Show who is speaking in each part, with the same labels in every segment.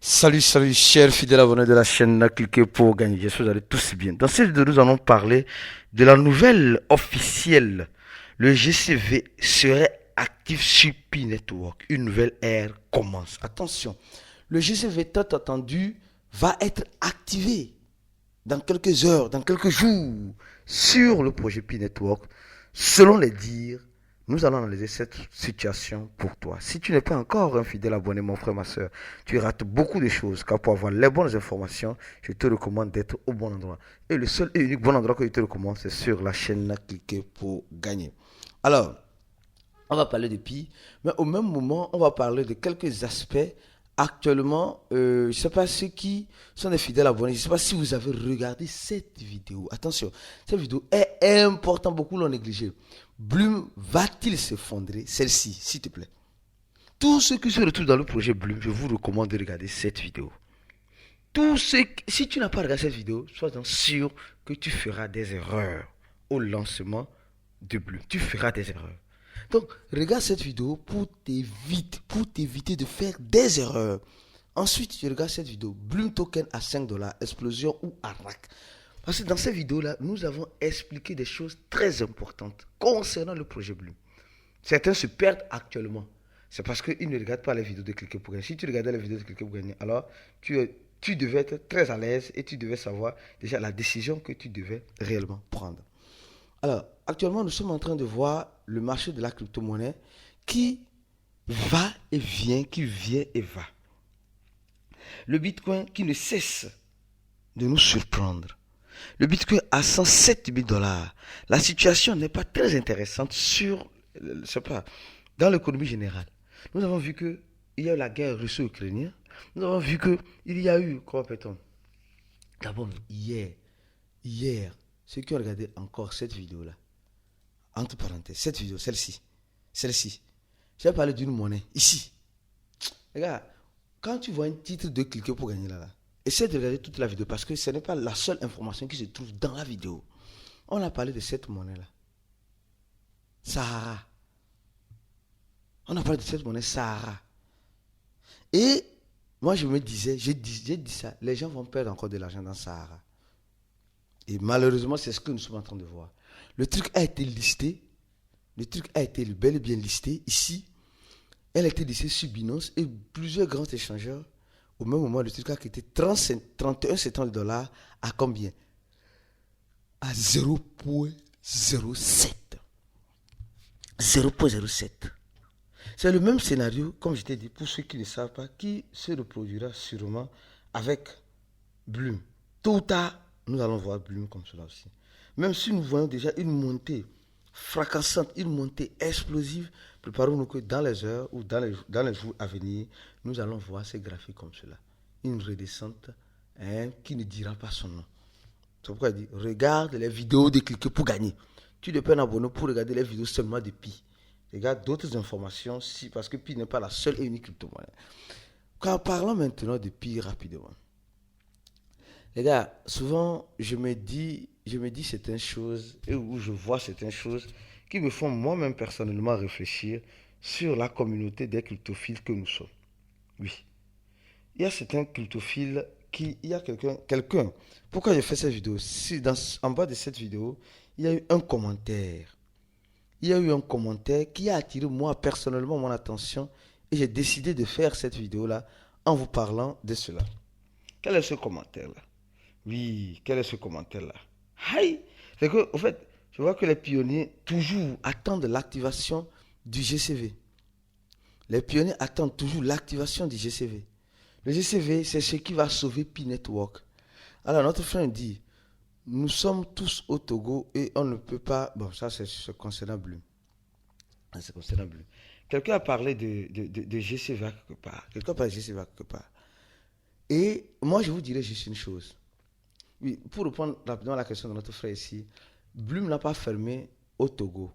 Speaker 1: Salut, salut, chers fidèles abonnés de la chaîne, cliquez pour gagner. J'espère que vous allez tous bien. Dans cette vidéo, nous allons parler de la nouvelle officielle. Le GCV serait actif sur Pi Network. Une nouvelle ère commence. Attention, le GCV tant attendu va être activé dans quelques heures, dans quelques jours, sur le projet Pi Network. Selon les dires, nous allons analyser cette situation pour toi. Si tu n'es pas encore un fidèle abonné, mon frère, ma soeur, tu rates beaucoup de choses. Car pour avoir les bonnes informations, je te recommande d'être au bon endroit. Et le seul et unique bon endroit que je te recommande, c'est sur la chaîne Cliquer pour gagner. Alors, on va parler de Pi, mais au même moment, on va parler de quelques aspects. Actuellement, je ne sais pas ceux qui sont des fidèles abonnés, je ne sais pas si vous avez regardé cette vidéo. Attention, cette vidéo est importante, beaucoup l'ont négligée. Bloom va-t-il s'effondrer? Celle-ci, s'il te plaît. Tous ceux qui se retrouvent dans le projet Bloom, je vous recommande de regarder cette vidéo. Si tu n'as pas regardé cette vidéo, sois sûr que tu feras des erreurs au lancement de Bloom. Tu feras des erreurs. Donc, regarde cette vidéo pour t'éviter de faire des erreurs. Ensuite, tu regardes cette vidéo. Bloom Token à 5 dollars, explosion ou arnaque. Parce que dans cette vidéo-là, nous avons expliqué des choses très importantes concernant le projet Bloom. Certains se perdent actuellement. C'est parce qu'ils ne regardent pas les vidéos de Cliquer pour gagner. Si tu regardais les vidéos de Cliquer pour gagner, alors tu devais être très à l'aise et tu devais savoir déjà la décision que tu devais réellement prendre. Alors, actuellement, nous sommes en train de voir le marché de la crypto-monnaie qui va et vient, qui vient et va. Le Bitcoin qui ne cesse de nous surprendre. Le Bitcoin à 107 000 dollars. La situation n'est pas très intéressante dans l'économie générale. Nous avons vu qu'il y a eu la guerre russo-ukrainienne. Nous avons vu qu'il y a eu, comment peut-on? D'abord, hier, ceux qui ont regardé encore cette vidéo-là, entre parenthèses, cette vidéo, celle-ci, j'ai parlé d'une monnaie, ici. Les gars, quand tu vois un titre de Cliquer pour gagner là, essaie de regarder toute la vidéo parce que ce n'est pas la seule information qui se trouve dans la vidéo. On a parlé de cette monnaie-là. Sahara. On a parlé de cette monnaie Sahara. Et moi, je me disais, j'ai dit ça, les gens vont perdre encore de l'argent dans Sahara. Et malheureusement, c'est ce que nous sommes en train de voir. Le truc a été listé. Le truc a été bel et bien listé ici. Elle a été listée sur Binance et plusieurs grands échangeurs. Au même moment, le truc a coûté 31 de dollars à combien? À 0,07. 0,07. C'est le même scénario, comme je t'ai dit, pour ceux qui ne savent pas, qui se reproduira sûrement avec Bloom. Tôt ou tard, nous allons voir Bloom comme cela aussi. Même si nous voyons déjà une montée fracassante, une montée explosive, préparons-nous que dans les heures ou dans les jours à venir, nous allons voir ces graphiques comme cela. Une redescente qui ne dira pas son nom. C'est pourquoi il dit, regarde les vidéos de Cliquer pour gagner. Tu ne peux pas abonner pour regarder les vidéos seulement de Pi. Regarde d'autres informations, parce que Pi n'est pas la seule et unique crypto-monnaie. Quand parlons maintenant de Pi rapidement. Les gars, souvent, je me dis certaines choses, et où je vois certaines choses qui me font moi-même personnellement réfléchir sur la communauté des cryptophiles que nous sommes. Oui. Il y a certains cryptophiles il y a quelqu'un. Pourquoi j'ai fait cette vidéo? En bas de cette vidéo, il y a eu un commentaire. Il y a eu un commentaire qui a attiré moi personnellement mon attention et j'ai décidé de faire cette vidéo-là en vous parlant de cela. Quel est ce commentaire-là? Oui, quel est ce commentaire-là? Aïe! C'est que, en fait, je vois que les pionniers toujours attendent l'activation du GCV. Les pionniers attendent toujours l'activation du GCV. Le GCV, c'est ce qui va sauver Pi Network. Alors, notre frère dit, nous sommes tous au Togo et on ne peut pas... Bon, ça, c'est concernant Bloom. C'est concernant Bloom. Quelqu'un a parlé de GCV quelque part. Quelqu'un a parlé de GCV quelque part. Et moi, je vous dirais juste une chose. Oui, pour répondre rapidement à la question de notre frère ici, Bloom n'a pas fermé au Togo.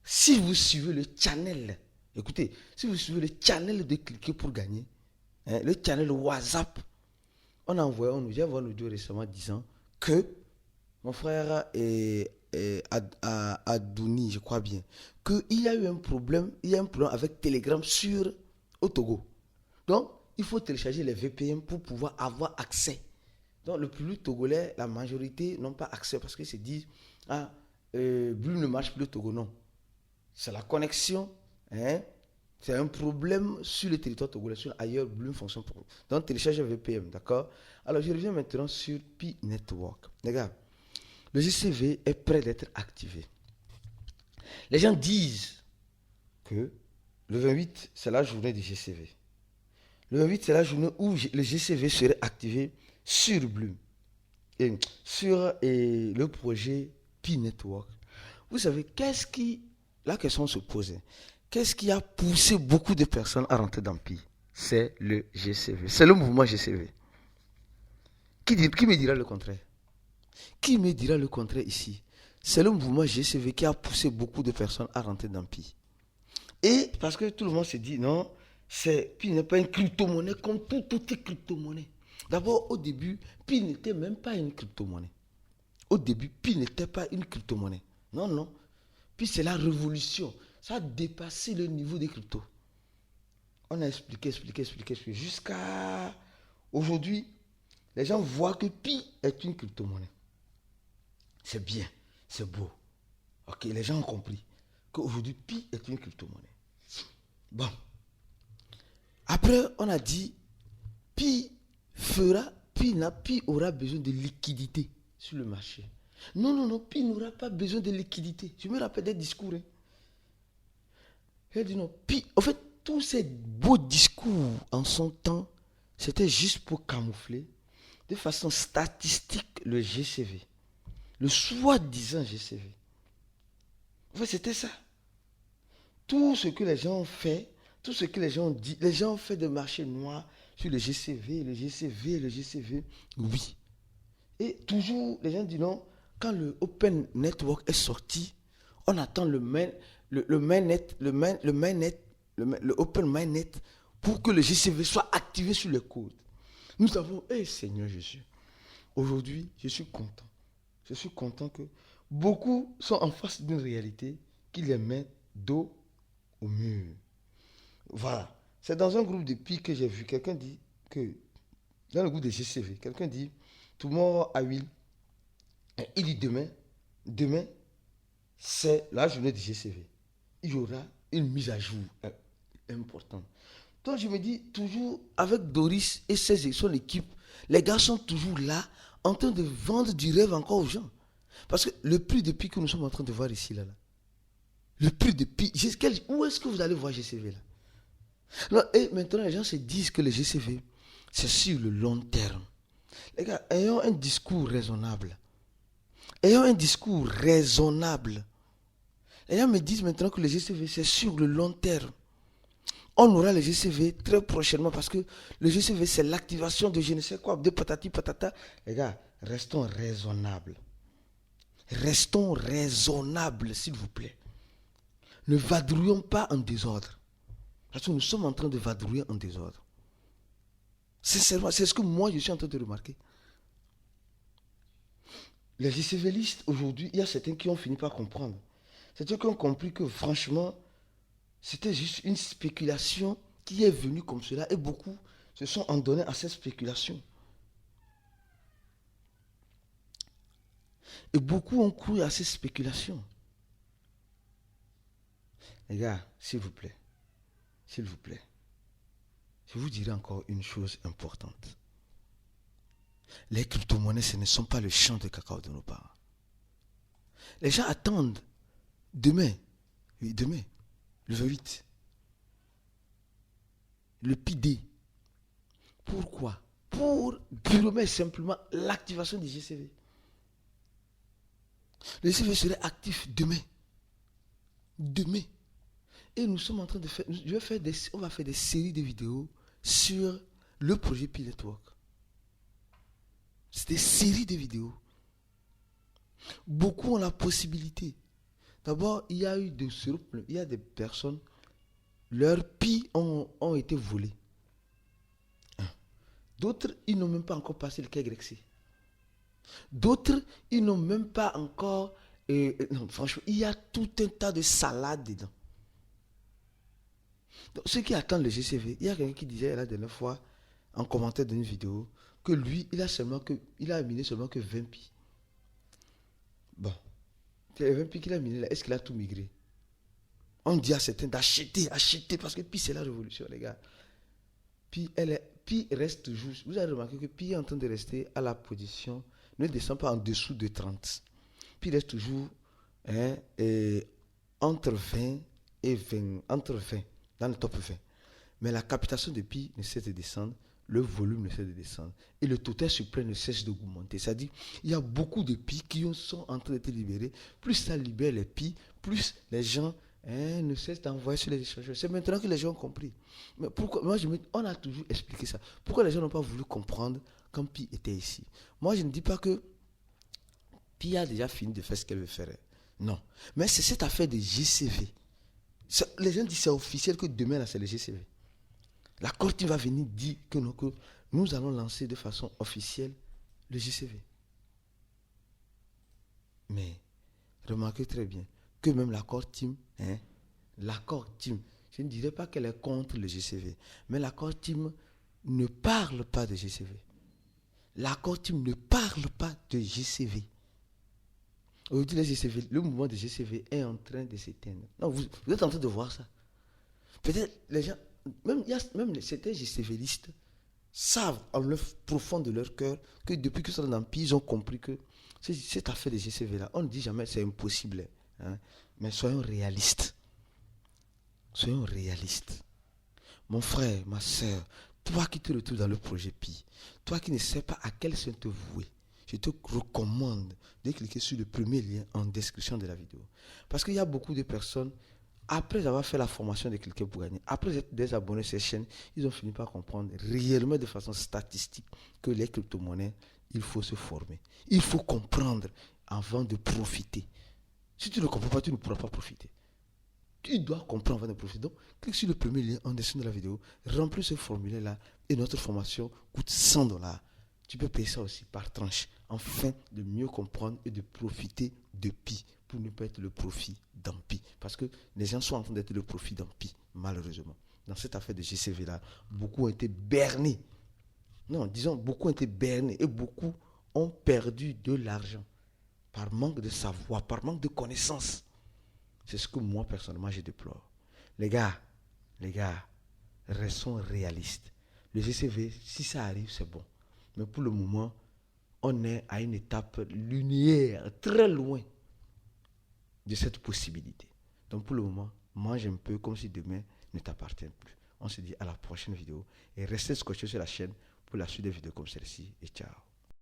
Speaker 1: Si vous suivez le channel, écoutez, si vous suivez le channel de Cliquer pour gagner, le channel WhatsApp, on a envoyé un audio récemment disant que mon frère Adouni, je crois bien, qu'il y a eu un problème, il y a un problème avec Telegram au Togo. Donc, il faut télécharger les VPN pour pouvoir avoir accès. Donc, le public togolais, la majorité n'ont pas accès parce qu'ils se disent, ah, Blue ne marche plus au Togo. Non. C'est la connexion. Hein? C'est un problème sur le territoire togolais. Sur ailleurs, Blue fonctionne pour. Donc, téléchargez VPN, d'accord? Alors, je reviens maintenant sur Pi Network. Les gars, le GCV est prêt d'être activé. Les gens disent que le 28, c'est la journée du GCV. Le 28, c'est la journée où le GCV serait activé sur Blue. Et sur le projet Pi Network. Vous savez, la question se posait. Qu'est-ce qui a poussé beaucoup de personnes à rentrer dans Pi? C'est le GCV. C'est le mouvement GCV. Qui me dira le contraire? Qui me dira le contraire ici? C'est le mouvement GCV qui a poussé beaucoup de personnes à rentrer dans Pi. Et parce que tout le monde se dit, non, Pi n'est pas une crypto-monnaie comme toutes les crypto-monnaies. D'abord, au début, Pi n'était même pas une crypto-monnaie. Au début, Pi n'était pas une crypto-monnaie. Non, non. Pi, c'est la révolution. Ça a dépassé le niveau des cryptos. On a expliqué. Jusqu'à aujourd'hui, les gens voient que Pi est une crypto-monnaie. C'est bien, c'est beau. Ok, les gens ont compris qu'aujourd'hui, Pi est une crypto-monnaie. Bon. Après, on a dit, Pi aura besoin de liquidité sur le marché. Non, Pi n'aura pas besoin de liquidité. Je me rappelle des discours. Elle dit non, Pi, en fait, tous ces beaux discours en son temps, c'était juste pour camoufler de façon statistique le GCV. Le soi-disant GCV. En fait, c'était ça. Tout ce que les gens ont fait, tout ce que les gens ont dit, les gens ont fait de marché noir sur le GCV. Oui. Et toujours, les gens disent non, quand le Open Network est sorti, on attend le Open Mainnet pour que le GCV soit activé sur le code. Nous avons, Seigneur Jésus, aujourd'hui, je suis content. Je suis content que beaucoup sont en face d'une réalité qui les met dos au mur. Voilà. C'est dans un groupe de Pi que j'ai vu quelqu'un dit que, dans le groupe de GCV, quelqu'un dit, tomorrow I will. Il dit demain, c'est la journée du GCV. Il y aura une mise à jour importante. Donc je me dis, toujours avec Doris et son équipe, les gars sont toujours là, en train de vendre du rêve encore aux gens. Parce que le prix de Pi que nous sommes en train de voir ici, là, le prix de Pi, où est-ce que vous allez voir GCV là? Non, et maintenant, les gens se disent que le GCV, c'est sur le long terme. Les gars, ayons un discours raisonnable. Les gens me disent maintenant que le GCV, c'est sur le long terme. On aura le GCV très prochainement parce que le GCV, c'est l'activation de je ne sais quoi, de patati patata. Les gars, restons raisonnables. Restons raisonnables, s'il vous plaît. Ne vadrouillons pas en désordre. Parce que nous sommes en train de vadrouiller en désordre. Sincèrement, c'est ce que moi je suis en train de remarquer. Les GCVistes, aujourd'hui, il y a certains qui ont fini par comprendre. Certains qui ont compris que franchement, c'était juste une spéculation qui est venue comme cela et beaucoup se sont en donnés à cette spéculation. Et beaucoup ont cru à ces spéculations. Les gars, s'il vous plaît, je vous dirai encore une chose importante. Les crypto-monnaies, ce ne sont pas le champ de cacao de nos parents. Les gens attendent demain, le 28, le PID. Pourquoi? Pour purement et simplement l'activation du GCV. Le GCV serait actif demain. Et nous sommes en train de faire, on va faire des séries de vidéos sur le projet Pi Network. C'est des séries de vidéos. Beaucoup ont la possibilité. D'abord, il y a des personnes, leurs Pi ont été volés. D'autres, ils n'ont même pas encore passé le KYC. D'autres, ils n'ont même pas encore... non, franchement, il y a tout un tas de salades dedans. Donc, ceux qui attendent le GCV, il y a quelqu'un qui disait la dernière fois, en commentaire d'une vidéo que lui, il a miné seulement que 20 pi. Bon, les 20 pi qu'il a miné là, est-ce qu'il a tout migré? On dit à certains d'acheter, parce que pi c'est la révolution, les gars. Pi reste toujours. Vous avez remarqué que Pi est en train de rester à la position, ne descend pas en dessous de 30. Pi reste toujours entre 20 et 20, entre 20, dans le top 20. Mais la captation de Pi ne cesse de descendre, le volume ne cesse de descendre, et le total suprême ne cesse d'augmenter. C'est-à-dire, il y a beaucoup de Pi qui sont en train d'être libérés. Plus ça libère les Pi, plus les gens ne cessent d'envoyer sur les échangeurs. C'est maintenant que les gens ont compris. Mais pourquoi? On a toujours expliqué ça. Pourquoi les gens n'ont pas voulu comprendre quand Pi était ici? Moi, je ne dis pas que Pi a déjà fini de faire ce qu'elle veut faire. Non. Mais c'est cette affaire de GCV. Les gens disent c'est officiel que demain, là, c'est le GCV. La Core Team va venir dire que nous allons lancer de façon officielle le GCV. Mais remarquez très bien que même la Core Team, je ne dirais pas qu'elle est contre le GCV, mais la Core Team ne parle pas de GCV. La Core Team ne parle pas de GCV. Aujourd'hui, le mouvement de GCV est en train de s'éteindre. Non, vous êtes en train de voir ça. Peut-être les gens, même certains GCVistes savent en le profond de leur cœur que depuis que ça dans l'Empire, ils ont compris que cette affaire de GCV là, on ne dit jamais c'est impossible. Hein, mais soyons réalistes. Soyons réalistes. Mon frère, ma soeur, toi qui te retrouves dans le projet Pi, toi qui ne sais pas à quel sein te vouer, je te recommande de cliquer sur le premier lien en description de la vidéo. Parce qu'il y a beaucoup de personnes, après avoir fait la formation de cliquer pour gagner, après être désabonnés sur cette chaîne, ils ont fini par comprendre réellement de façon statistique que les crypto-monnaies, il faut se former. Il faut comprendre avant de profiter. Si tu ne comprends pas, tu ne pourras pas profiter. Tu dois comprendre avant de profiter. Donc, clique sur le premier lien en dessin de la vidéo, remplis ce formulaire-là et notre formation coûte $100. Tu peux payer ça aussi par tranche, afin de mieux comprendre et de profiter de Pi, pour ne pas être le profit dans Pi. Parce que les gens sont en train d'être le profit dans Pi, malheureusement. Dans cette affaire de GCV-là, beaucoup ont été bernés. Non, disons, beaucoup ont été bernés et beaucoup ont perdu de l'argent par manque de savoir, par manque de connaissances. C'est ce que moi, personnellement, je déplore. Les gars, restons réalistes. Le GCV, si ça arrive, c'est bon. Mais pour le moment, on est à une étape lunaire, très loin de cette possibilité. Donc pour le moment, mange un peu comme si demain ne t'appartient plus. On se dit à la prochaine vidéo et restez scotchés sur la chaîne pour la suite des vidéos comme celle-ci. Et ciao.